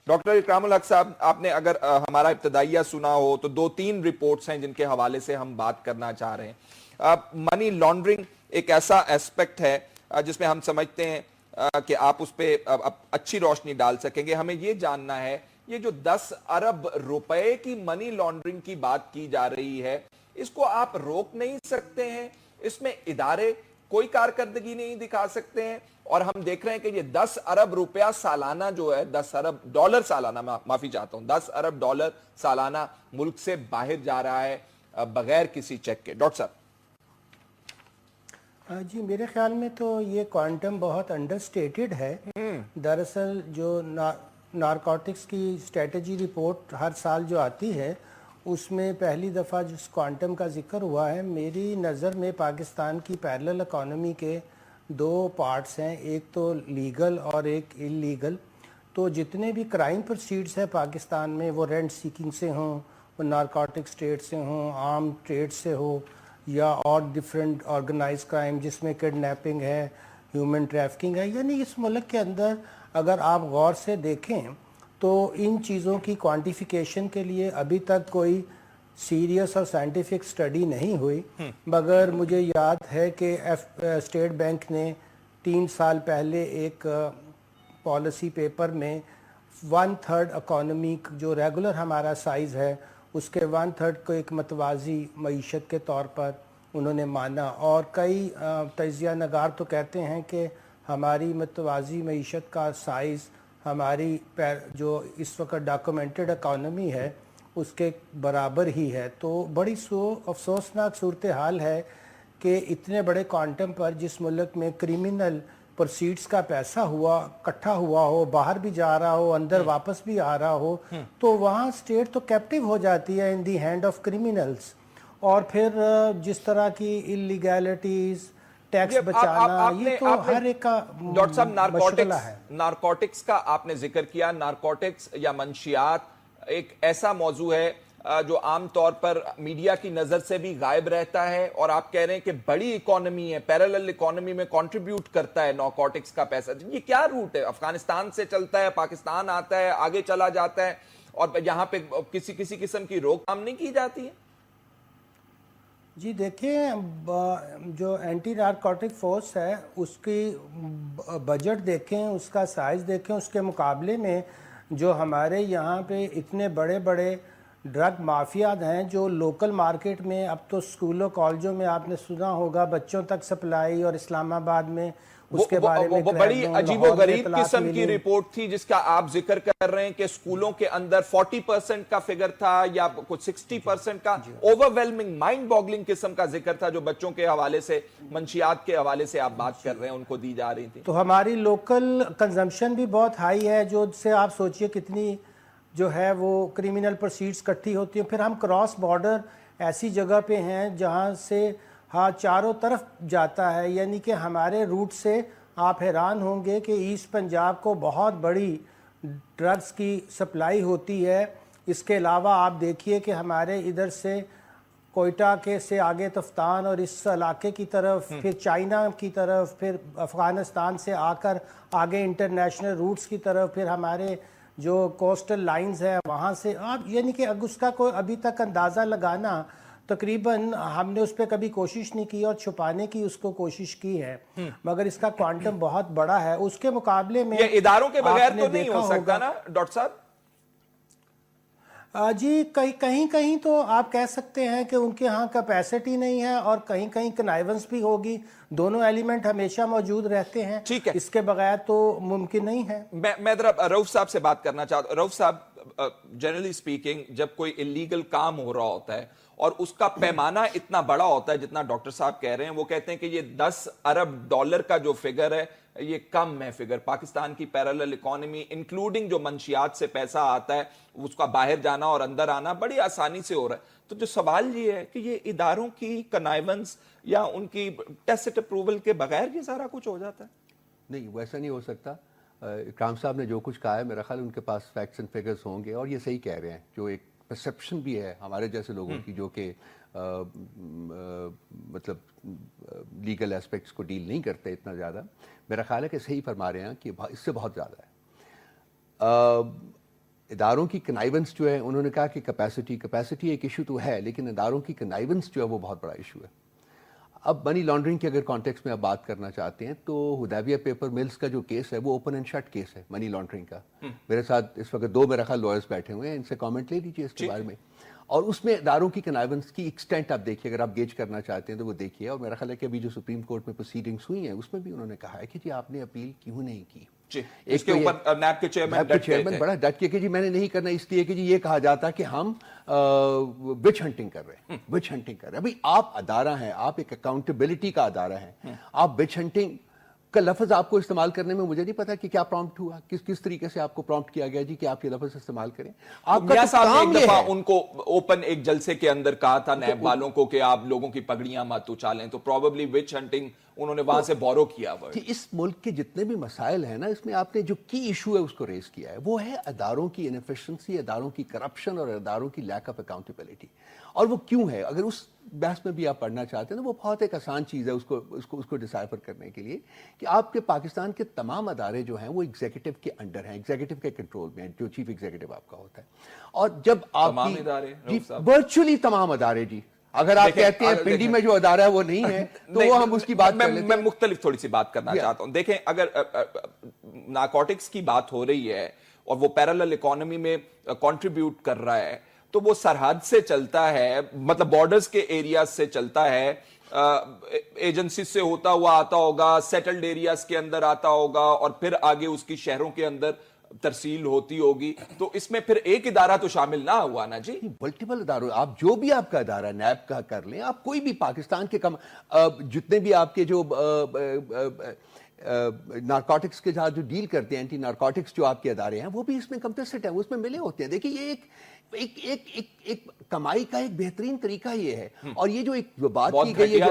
Doctor اکرام الحق صاحب، آپ نے اگر ہمارا ابتدائیہ سنا ہو تو 2-3 رپورٹس ہیں جن کے حوالے سے ہم بات کرنا چاہ رہے ہیں. منی لانڈرنگ ایک ایسا ایسپیکٹ ہے جس میں ہم سمجھتے ہیں کہ آپ اس پہ اچھی روشنی ڈال سکیں گے. ہمیں یہ جاننا ہے یہ جو 10 ارب روپے کی منی لانڈرنگ کی بات کی جا رہی ہے، اس کو آپ روک نہیں سکتے ہیں؟ اس میں ادارے کوئی کارکردگی نہیں دکھا سکتے ہیں؟ اور ہم دیکھ رہے ہیں کہ یہ 10 ارب روپیہ سالانہ جو ہے، 10 ارب ڈالر سالانہ، معافی چاہتا ہوں، 10 ارب ڈالر سالانہ ملک سے باہر جا رہا ہے بغیر کسی چیک کے. ڈاکٹر صاحب جی، میرے خیال میں تو یہ کوانٹم بہت انڈر سٹیٹڈ ہے. دراصل جو نارکوٹکس کی اسٹریٹجی رپورٹ ہر سال جو آتی ہے اس میں پہلی دفعہ جس کوانٹم کا ذکر ہوا ہے، میری نظر میں پاکستان کی پیرلل اکانومی کے 2 پارٹس ہیں، ایک تو لیگل اور ایک انلیگل. تو جتنے بھی کرائم پروسیڈز ہیں پاکستان میں، وہ رینٹ سیکنگ سے ہوں، وہ نارکوٹکس ٹریڈ سے ہوں، آرم ٹریڈ سے ہو، یا اور ڈیفرنٹ آرگنائز کرائم جس میں کڈنیپنگ ہے، ہیومن ٹریفکنگ ہے. یعنی اس ملک کے اندر اگر آپ غور سے دیکھیں تو ان چیزوں کی کوانٹیفیکیشن کے لیے ابھی تک کوئی سیریس اور سائنٹیفک اسٹڈی نہیں ہوئی. مگر مجھے یاد ہے کہ اسٹیٹ بینک نے 3 سال پہلے ایک پالیسی پیپر میں 1/3 اکانومی جو ریگولر ہمارا سائز ہے اس کے 1/3 کو ایک متوازی معیشت کے طور پر انہوں نے مانا. اور کئی تجزیہ نگار تو کہتے ہیں کہ ہماری متوازی معیشت کا سائز ہماری جو اس وقت ڈاکومنٹڈ اکانومی ہے اس کے برابر ہی ہے. تو بڑی افسوسناک صورتحال ہے کہ اتنے بڑے کوانٹم پر جس ملک میں کریمنل پروسیڈز کا پیسہ اکٹھا ہوا ہو، باہر بھی جا رہا ہو، اندر واپس بھی آ رہا ہو، تو وہاں اسٹیٹ تو کیپٹیو ہو جاتی ہے ان دی ہینڈ آف کریمنلز. اور پھر جس طرح کی انلیگیلٹیز، ٹیکس بچانا، یہ تو ہر ایک کا ڈاکٹر صاحب مشغلہ ہے. نارکوٹکس کا آپ نے ذکر کیا. نارکوٹکس یا منشیات ایک ایسا موضوع ہے جو عام طور پر میڈیا کی نظر سے بھی غائب رہتا ہے، اور آپ کہہ رہے ہیں کہ بڑی اکانومی ہے، پیرالل اکانومی میں کنٹریبیوٹ کرتا ہے نارکوٹکس کا پیسہ. یہ کیا روٹ ہے؟ افغانستان سے چلتا ہے، پاکستان آتا ہے، آگے چلا جاتا ہے، اور یہاں پہ کسی قسم کی روک تھام نہیں کی جاتی ہے؟ جی دیکھیں، جو اینٹی نارکوٹک فورس ہے اس کی بجٹ دیکھیں، اس کا سائز دیکھیں، اس کے مقابلے میں جو ہمارے یہاں پہ اتنے بڑے بڑے ڈرگ مافیاز ہیں جو لوکل مارکیٹ میں، اب تو اسکولوں کالجوں میں آپ نے سنا ہوگا بچوں تک سپلائی، اور اسلام آباد میں اس کے بارے میں وہ بڑی عجیب و غریب قسم کی رپورٹ تھی جس کا آپ ذکر کر رہے ہیں کہ اسکولوں کے اندر 40% کا فگر تھا یا کچھ 60% کا. اوورویلمنگ، مائنڈ باگلنگ قسم کا ذکر تھا جو بچوں کے حوالے سے، منشیات کے حوالے سے آپ بات کر رہے ہیں، ان کو دی جا رہی تھی. تو ہماری لوکل کنزمپشن بھی بہت ہائی ہے، جو سے آپ سوچئے کتنی جو ہے وہ کریمنل پروسیڈز کٹھی ہوتی ہیں. پھر ہم کراس بارڈر ایسی جگہ پہ ہیں جہاں سے چاروں طرف جاتا ہے. یعنی کہ ہمارے روٹ سے آپ حیران ہوں گے کہ ایسٹ پنجاب کو بہت بڑی ڈرگز کی سپلائی ہوتی ہے. اس کے علاوہ آپ دیکھیے کہ ہمارے ادھر سے کوئٹہ کے سے آگے تفتان اور اس علاقے کی طرف، پھر چائنا کی طرف، پھر افغانستان سے آ کر آگے انٹرنیشنل روٹس کی طرف، پھر ہمارے جو کوسٹل لائنز ہیں وہاں سے آپ، یعنی کہ اس کا کوئی ابھی تک اندازہ لگانا تقریباً ہم نے اس پہ کبھی کوشش نہیں کی، اور چھپانے کی اس کو کوشش کی ہے، مگر اس کا کوانٹم بہت بڑا ہے. اس کے مقابلے میں یہ اداروں کے بغیر تو نہیں ہو سکتا نا ڈاکٹر صاحب؟ جی کہیں کہیں تو آپ کہہ سکتے ہیں کہ ان کے ہاں کیپیسٹی نہیں ہے، اور کہیں کہیں کنائیونس بھی ہوگی. دونوں ایلیمنٹ ہمیشہ موجود رہتے ہیں، ٹھیک ہے، اس کے بغیر تو ممکن نہیں ہے. میں ذرا رؤف صاحب سے بات کرنا چاہتا ہوں. رؤف صاحب، جنرلی سپیکنگ جب کوئی انلیگل کام ہو رہا ہوتا ہے اور اس کا پیمانہ اتنا بڑا ہوتا ہے جتنا ڈاکٹر صاحب کہہ رہے ہیں، وہ کہتے ہیں کہ یہ 10 ارب ڈالر کا جو فگر ہے یہ کم ہے فگر. پاکستان کی پیرالل اکانومی انکلوڈنگ جو منشیات سے پیسہ آتا ہے اس کا باہر جانا اور اندر آنا بڑی آسانی سے ہو رہا ہے. تو جو سوال یہ ہے کہ یہ اداروں کی کنائیونس یا ان کی ٹیسٹ اپروول کے بغیر یہ سارا کچھ ہو جاتا ہے؟ نہیں، ویسا نہیں ہو سکتا. اکرام صاحب نے جو کچھ کہا ہے میرا خیال ان کے پاس فیکٹس اینڈ فگرز ہوں گے، اور یہ صحیح کہہ رہے ہیں. جو ایک پرسیپشن بھی ہے ہمارے جیسے لوگوں کی جو کہ مطلب لیگل ایسپیکٹس کو ڈیل نہیں کرتے اتنا زیادہ، میرا خیال ہے کہ صحیح فرما رہے ہیں کہ اس سے بہت زیادہ ہے. اداروں کی کنائیونس جو ہے انہوں نے کہا کہ کیپیسٹی ایک ایشو تو ہے لیکن اداروں کی کنائیونس جو ہے وہ بہت بڑا ایشو ہے. اب منی لانڈرنگ کے اگر کانٹیکس میں آپ بات کرنا چاہتے ہیں تو حدیبیہ پیپر ملز کا جو کیس ہے وہ اوپن اینڈ شٹ کیس ہے منی لانڈرنگ کا. میرے ساتھ اس وقت 2 میرا خیال لائرز بیٹھے ہوئے ہیں, ان سے کامنٹ لے لیجیے اس کے بارے میں. اور اس میں اداروں کی کنائیونس کی ایکسٹینٹ آپ دیکھیے, اگر آپ گیج کرنا چاہتے ہیں تو وہ دیکھیے. اور میرا خیال ہے کہ ابھی جو سپریم کورٹ میں پروسیڈنگس ہوئی ہیں اس میں بھی انہوں نے کہا ہے کہ جی آپ نے اپیل کیوں نہیں کی. اس کے اوپر نیب کے چیئرمین بڑا ڈٹ کے کہ جی میں نے نہیں کرنا اس لیے کہ جی یہ کہا جاتا کہ ہم وچ ہنٹنگ کر رہے ہیں, وچ ہنٹنگ کر رہے ہیں. ابھی آپ ادارہ ہیں, آپ ایک اکاؤنٹیبلٹی کا ادارہ ہیں, آپ وچ ہنٹنگ کا لفظ آپ کو استعمال کرنے میں مجھے نہیں پتا کہ کیا پرومپٹ ہوا, کس طریقے سے آپ کو پرومپٹ کیا گیا جی کہ آپ یہ لفظ استعمال کریں. آپ کا صاحب نے ایک دفعہ ان کو اوپن ایک جلسے کے اندر کہا تھا نیب والوں کو کہ آپ لوگوں کی پگڑیاں مت اچالیں, تو پروبیبلی وچ ہنٹنگ انہوں نے وہاں سے بورو کیا. اس ملک کے جتنے بھی مسائل ہیں نا, اس میں آپ نے جو کی ایشو ہے اس کو ریز کیا ہے, وہ ہے اداروں کی انفیشنسی, اداروں کی کرپشن اور اداروں کی لیک آف اکاؤنٹیبلٹی. اور وہ کیوں ہے, اگر اس بحث میں بھی آپ پڑھنا چاہتے ہیں تو وہ بہت ایک آسان چیز ہے اس کو ڈسائفر کرنے کے لیے کہ آپ کے پاکستان کے تمام ادارے جو ہیں وہ ایگزیکٹو کے انڈر ہیں, ایگزیکٹو کے کنٹرول میں, جو چیف ایگزیکٹو آپ کا ہوتا ہے. اور جب آپ کی ورچولی تمام ادارے جی, اگر آپ کہتے ہیں پنڈی میں جو ادارہ ہے وہ نہیں ہے تو وہ ہم اس کی بات کر لیتے ہیں. میں مختلف تھوڑی سی بات کرنا چاہتا ہوں. دیکھیں اگر نارکوٹکس کی بات ہو رہی ہے اور وہ پیرالل اکانومی میں کنٹریبیوٹ کر رہا ہے تو وہ سرحد سے چلتا ہے, مطلب بارڈرز کے ایریاز سے چلتا ہے, ایجنسی سے ہوتا ہوا آتا ہوگا, سیٹلڈ ایریاز کے اندر آتا ہوگا اور پھر آگے اس کی شہروں کے اندر ترسیل ہوتی ہوگی. تو اس میں پھر ایک ادارہ تو شامل نہ ہوا نا جی, ملٹیپل اداروں. آپ جو بھی آپ کا ادارہ نیب کا کر لیں, آپ کوئی بھی پاکستان کے جتنے بھی آپ کے جو نارکوٹکس کے ساتھ جو ڈیل کرتے ہیں, اینٹی نارکوٹکس جو آپ کے ادارے ہیں وہ بھی اس میں کمپلیسٹ ہیں, وہ اس میں ملے ہوتے ہیں. دیکھیں یہ ایک کمائی کا ایک بہترین طریقہ یہ ہے. اور یہ جو ایک بات کی گئی ہے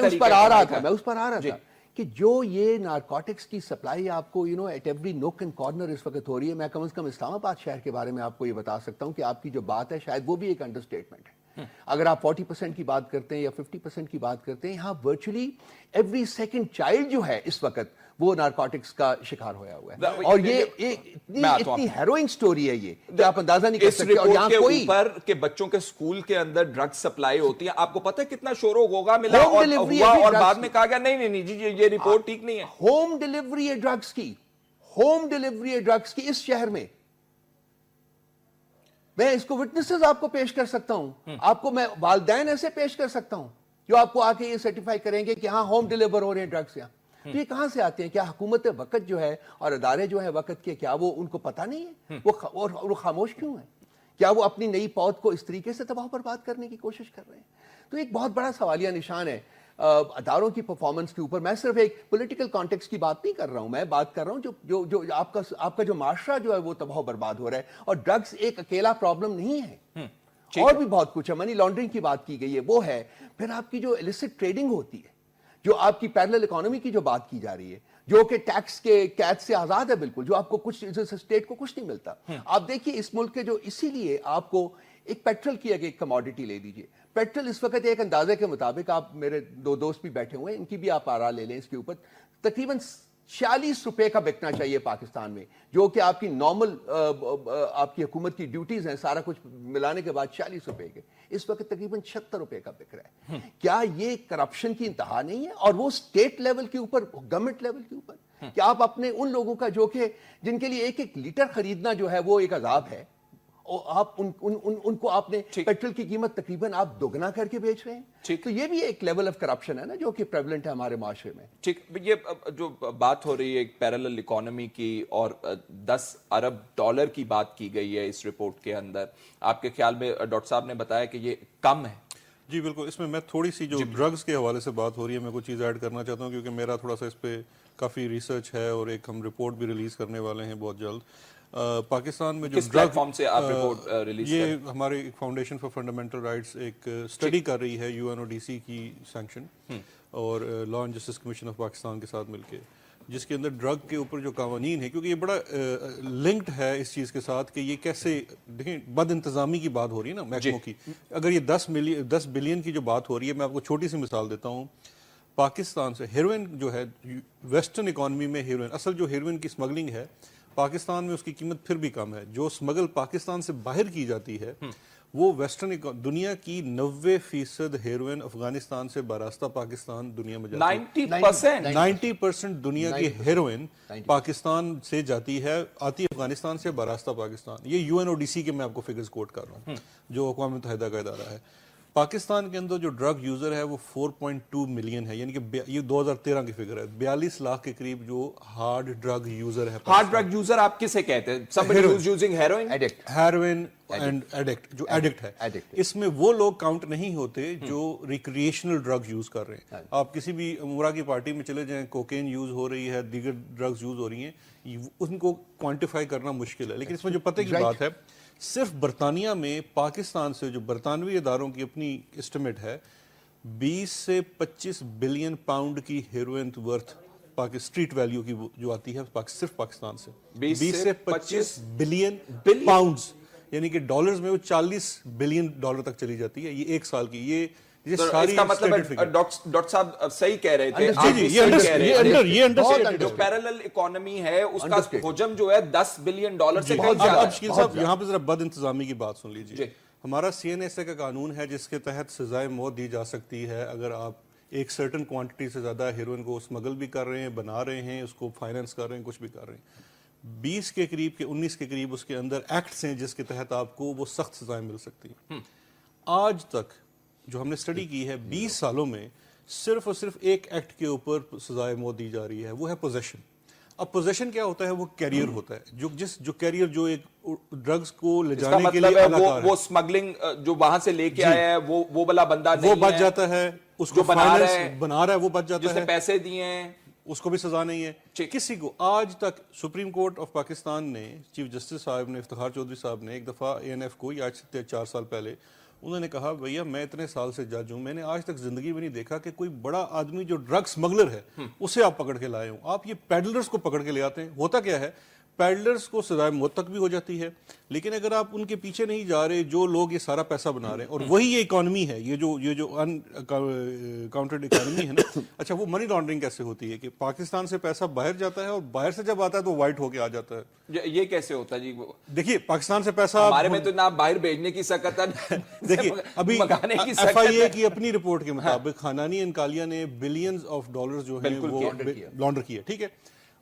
میں اس پر آ رہا تھا کہ جو یہ نارکوٹکس کی سپلائی آپ کو at every nook and corner اس وقت ہو رہی ہے, میں کم از کم اسلام آباد شہر کے بارے میں آپ کو یہ بتا سکتا ہوں کہ آپ کی جو بات ہے شاید وہ بھی ایک انڈر اسٹیٹمنٹ ہے. اگر آپ 40% کی بات کرتے ہیں یا 50% کی بات کرتے ہیں, یہاں ورچولی ایوری سیکنڈ چائلڈ جو ہے اس وقت وہ نارکوٹکس کا شکار ہویا ہوا ہے. اور یہ اتنی ہیروئنگ سٹوری ہے یہ کہ آپ اندازہ نہیں کر سکتے. اور یہاں کوئی اوپر کہ بچوں کے سکول کے اندر ڈرگ سپلائی ہوتی ہے, آپ کو پتہ ہے کتنا شور ہوگا ملا اور بعد میں کہا گیا نہیں جی یہ رپورٹ ٹھیک نہیں ہے. ہوم ڈیلیوری ہے ڈرگز کی اس شہر میں. میں اس کو وٹنسز آپ کو پیش کر سکتا ہوں, آپ کو میں والدین ایسے پیش کر سکتا ہوں جو آپ کو آ کے یہ سرٹیفائی کریں گے کہ ہاں ہوم ڈیلیور ہو رہے ہیں ڈرگس یہاں. تو یہ کہاں سے آتے ہیں؟ کیا حکومت وقت جو ہے اور ادارے جو ہیں وقت کے, کیا وہ ان کو پتہ نہیں ہے؟ وہ خاموش کیوں ہیں؟ کیا وہ اپنی نئی پود کو اس طریقے سے تباہ برباد کرنے کی کوشش کر رہے ہیں؟ تو ایک بہت بڑا سوالیہ نشان ہے اداروں کی پرفارمنس کے اوپر. میں صرف ایک پولیٹیکل کانٹیکس کی بات نہیں کر رہا ہوں, میں بات کر رہا ہوں جو آپ کا جو معاشرہ جو ہے وہ تباہ برباد ہو رہا ہے. اور ڈرگز ایک اکیلا پرابلم نہیں ہے, اور بھی بہت کچھ ہے. منی لانڈرنگ کی بات کی گئی ہے, وہ ہے. پھر آپ کی جو ایلیسٹ ٹریڈنگ ہوتی ہے, جو آپ کی پیرلل اکانومی کی جو بات کی جا رہی ہے, جو کہ ٹیکس کے قید سے آزاد ہے بالکل, جو آپ کو کچھ اسٹیٹ کو کچھ نہیں ملتا. آپ دیکھیے اس ملک کے جو, اسی لیے آپ کو ایک پیٹرول کی ایک کموڈٹی لے لیجیے. پیٹرول اس وقت ایک اندازے کے مطابق, آپ میرے 2 دوست بھی بیٹھے ہوئے ہیں, ان کی بھی آپ آراء لے لیں اس کے اوپر, تقریباً 46 روپے کا بکنا چاہیے پاکستان میں, جو کہ آپ کی نارمل آپ کی حکومت کی ڈیوٹیز ہیں, سارا کچھ ملانے کے بعد 46 روپے کے. اس وقت تقریباً 76 روپے کا بک رہا ہے. کیا یہ کرپشن کی انتہا نہیں ہے؟ اور وہ اسٹیٹ لیول کے اوپر, گورنمنٹ لیول کے اوپر, کہ آپ اپنے ان لوگوں کا جو کہ جن کے لیے ایک لیٹر خریدنا جو ہے وہ ایک عذاب ہے, اور آپ ان کو آپ نے پیٹرول کی قیمت تقریباً آپ دوگنا کر کے بیچ رہے ہیں. تو یہ بھی ایک لیول آف کرپشن ہے نا, جو کہ پریولنٹ ہے ہمارے معاشرے میں. ٹھیک, یہ جو بات ہو رہی ہے ایک پیرالل اکانومی کی اور $10 ارب کی بات کی گئی ہے اس رپورٹ کے اندر, آپ کے خیال میں ڈاکٹر صاحب نے بتایا کہ یہ کم ہے؟ جی بالکل. اس میں تھوڑی سی جو ڈرگز کے حوالے سے بات ہو رہی ہے, میں کوئی چیز ایڈ کرنا چاہتا ہوں, کیونکہ میرا تھوڑا سا اس پہ کافی ریسرچ ہے اور ایک ہم رپورٹ بھی ریلیز کرنے والے ہیں بہت جلد. پاکستان میں جو کس پلیٹ فارم سے آپ رپورٹ ریلیز کریں؟ یہ ہماری فاؤنڈیشن فار فنڈامنٹل رائٹس ایک اسٹڈی کر رہی ہے UNODC کی سینکشن اور law and justice commission of Pakistan کے ساتھ مل کے, جس کے اندر ڈرگ کے اوپر جو قوانین ہے, کیونکہ یہ بڑا لنکڈ ہے اس چیز کے ساتھ کہ یہ کیسے, دیکھیں بد انتظامی کی بات ہو رہی ہے نا محکموں کی. اگر یہ 10 بلین کی جو بات ہو رہی ہے, میں آپ کو چھوٹی سی مثال دیتا ہوں. پاکستان سے ہیروئن جو ہے, ویسٹرن اکانومی میں ہیروئن, اصل جو ہیروئن کی اسمگلنگ ہے پاکستان میں اس کی قیمت پھر بھی کم ہے. جو اسمگل پاکستان سے باہر کی جاتی ہے وہ ویسٹرن دنیا کی 90% ہیروئن افغانستان سے براستہ پاکستان دنیا میں جاتی ہے. 90% دنیا کی ہیروئن پاکستان سے جاتی ہے, آتی ہے افغانستان سے براستہ پاکستان. یہ UNODC کے میں آپ کو فگرز کوٹ کر رہا ہوں جو اقوام متحدہ کا ادارہ ہے. پاکستان کے اندر جو ڈرگ یوزر ہے وہ 4.2 ملین ہے, یعنی کہ یہ 2013 کی فگر ہے. 42 لاکھ کے قریب جو ہارڈ ڈرگ یوزر ہے. ہارڈ ڈرگ یوزر آپ کسے کہتے ہیں؟ somebody who's using heroin? Heroin and addict, جو ایڈکٹ ہے. اس میں وہ لوگ کاؤنٹ نہیں ہوتے جو ریکریشنل ڈرگ یوز کر رہے ہیں. آپ کسی بھی عمرہ کی پارٹی میں چلے جائیں, کوکین یوز ہو رہی ہے, دیگر ڈرگز یوز ہو رہی ہیں, ان کو کوانٹیفائی کرنا مشکل ہے. لیکن اس میں جو پتہ کی بات ہے, صرف برطانیہ میں پاکستان سے جو برطانوی اداروں کی اپنی اسٹیمیٹ ہے 20 سے 25 بلین پاؤنڈ کی ہیروئن ورتھ اسٹریٹ ویلیو کی جو آتی ہے صرف پاکستان سے 20 سے 25 بلین پاؤنڈز, یعنی کہ ڈالرز میں وہ 40 بلین ڈالر تک چلی جاتی ہے. یہ ایک سال کی یہ اس کا مطلب ہے ڈاکٹر صاحب صحیح کہہ رہے تھے, جو پیرلل اکانومی ہے اس کا حجم جو ہے 10 بلین ڈالر سے کہیں زیادہ ہے. اب شکیل صاحب یہاں پہ ذرا بد انتظامی کی بات سن لیجیے. ہمارا CNSA کا قانون ہے جس کے تحت سزائے موت دی جا سکتی ہے اگر آپ ایک سرٹن کوانٹٹی سے زیادہ ہیروئن کو اسمگل بھی کر رہے ہیں, بنا رہے ہیں, اس کو فائننس کر رہے ہیں, کچھ بھی کر رہے ہیں. 20 کے قریب کے 19 کے قریب اس کے اندر ایکٹس ہیں جس کے تحت آپ کو وہ سخت سزائیں مل سکتی ہیں. آج تک جو ہم نے اسٹڈی کی ہے 20 سالوں میں صرف اور صرف ایک ایکٹ کے اوپر سزائے موت دی جا رہی ہے, وہ ہے پوزیشن. اب پوزیشن کیا ہوتا ہے؟ وہ کیریئر ہوتا ہے, جو کیریئر جو ایک ڈرگز کو لے جانے کے لیے وہ سمگلنگ جو وہاں سے لے کے آیا ہے وہ بلا بندہ نہیں ہے, وہ بچ جاتا ہے. اس کو بنا رہا ہے وہ بچ جاتا ہے, جس نے پیسے دیے ہیں اس کو بھی سزا نہیں ہے کسی کو. آج تک سپریم کورٹ آف پاکستان نے, چیف جسٹس صاحب نے, افتخار چودھری صاحب نے ایک دفعہ ANF کو, آج سے 4 سال پہلے, انہوں نے کہا بھیا میں اتنے سال سے جج ہوں, میں نے آج تک زندگی میں نہیں دیکھا کہ کوئی بڑا آدمی جو ڈرگ سمگلر ہے اسے آپ پکڑ کے لائے ہوں. آپ یہ پیڈلرز کو پکڑ کے لے آتے ہیں. ہوتا کیا ہے, پیڈلرز کو سزائے موت تک بھی ہو جاتی ہے, لیکن اگر آپ ان کے پیچھے نہیں جا رہے جو لوگ یہ سارا پیسہ بنا رہے ہیں, اور وہی یہ اکانومی ہے, یہ جو ان کاؤنٹرڈ اکانومی ہے نا. اچھا وہ منی لانڈرنگ کیسے ہوتی ہے کہ پاکستان سے پیسہ باہر جاتا ہے اور باہر سے جب آتا ہے تو وائٹ ہو کے آ جاتا ہے. یہ کیسے ہوتا ہے جی؟ دیکھیے پاکستان سے پیسہ ہمارے میں تو نہ باہر بھیجنے کی سکت ہے. دیکھیے ابھی FIA کی اپنی رپورٹ کے مطابق خانانی انکالیہ نے بلینز آف ڈالرز جو ہیں وہ لانڈر کیا. ٹھیک ہے,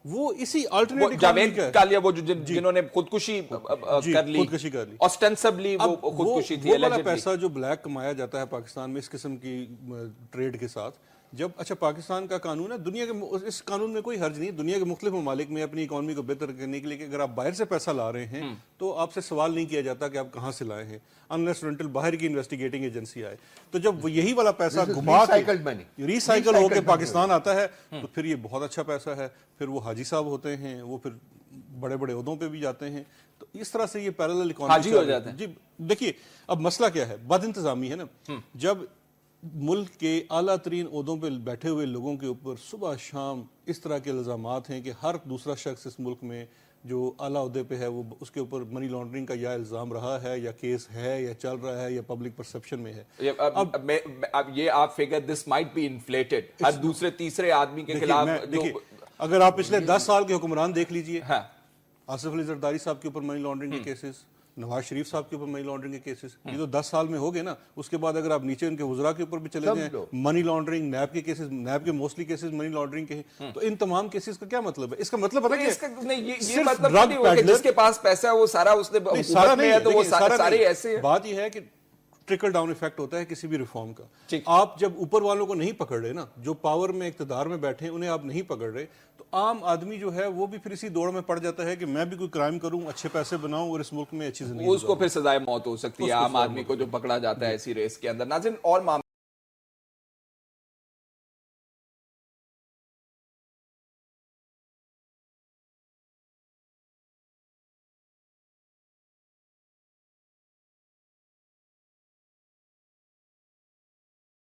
وہ اسی آلٹرنیٹ جاوید کالیا وہ جنہوں نے خودکشی کر لی, آسٹینسبلی وہ خودکشی تھی. وہ والا پیسہ جو بلیک کمایا جاتا ہے پاکستان میں اس قسم کی ٹریڈ کے ساتھ, جب اچھا پاکستان کا قانون ہے, دنیا کے اس قانون میں کوئی حرج نہیں, دنیا کے مختلف ممالک میں اپنی اکانومی کو بہتر کرنے کے لیے کہ اگر آپ باہر سے پیسہ لا رہے ہیں تو آپ سے سوال نہیں کیا جاتا کہ آپ کہاں سے لائے ہیں, انلیس اینڈ انٹل باہر کی انویسٹیگیٹنگ ایجنسی آئے. تو جب یہی والا پیسہ گھما کے ریسائیکل ہو کے پاکستان آتا ہے تو پھر یہ بہت اچھا پیسہ ہے, پھر وہ حاجی صاحب ہوتے ہیں, وہ پھر بڑے بڑے عہدوں پہ بھی جاتے ہیں. تو اس طرح سے یہ پیرلل اکانومی ہو جاتا ہے. جی دیکھیے اب مسئلہ کیا ہے, بد انتظامی ہے نا. جب ملک کے اعلیٰ ترین عہدوں پہ بیٹھے ہوئے لوگوں کے اوپر صبح شام اس طرح کے الزامات ہیں کہ ہر دوسرا شخص اس ملک میں جو اعلیٰ عہدے پہ ہے وہ اس کے اوپر منی لانڈرنگ کا یا الزام رہا ہے یا کیس ہے یا چل رہا ہے یا پبلک پرسپشن میں ہے. اب یہ آپ figure this might be inflated, ہر دوسرے تیسرے آدمی کے خلاف. دیکھیے اگر آپ پچھلے 10 سال کے حکمران دیکھ لیجئے, آصف علی زرداری صاحب کے اوپر منی لانڈرنگ کے کیسز, نواز شریف صاحب کے اوپر منی لانڈرنگ کے کیسز, یہ تو 10 سال میں ہو گئے نا. اس کے بعد اگر آپ نیچے ان کے وزراء کے اوپر بھی چلے جائیں, منی لانڈرنگ, نیب کے کیسز, نیب کے موسٹلی کیسز منی لانڈرنگ کے ہیں, تو ان تمام کیسز کا کیا مطلب ہے؟ اس کا مطلب پتہ ہے یہ مطلب نہیں ہے کہ جس کے پاس پیسہ ہے وہ سارا اس نے حکومت میں ہے تو وہ سارے ایسے ہیں. بات یہ ہے کہ ٹرکل ڈاؤن ایفیکٹ ہوتا ہے کسی بھی ریفارم کا. آپ جب اوپر والوں کو نہیں پکڑ رہے نا, جو پاور میں اقتدار میں بیٹھے ہیں انہیں آپ نہیں پکڑ رہے, تو عام آدمی جو ہے وہ بھی پھر اسی دوڑ میں پڑ جاتا ہے کہ میں بھی کوئی کرائم کروں, اچھے پیسے بناؤں اور اس ملک میں اچھی زندگی. اس کو پھر سزائے موت ہو سکتی ہے عام آدمی کو جو پکڑا جاتا ہے ایسی ریس کے اندر. ناظرین اور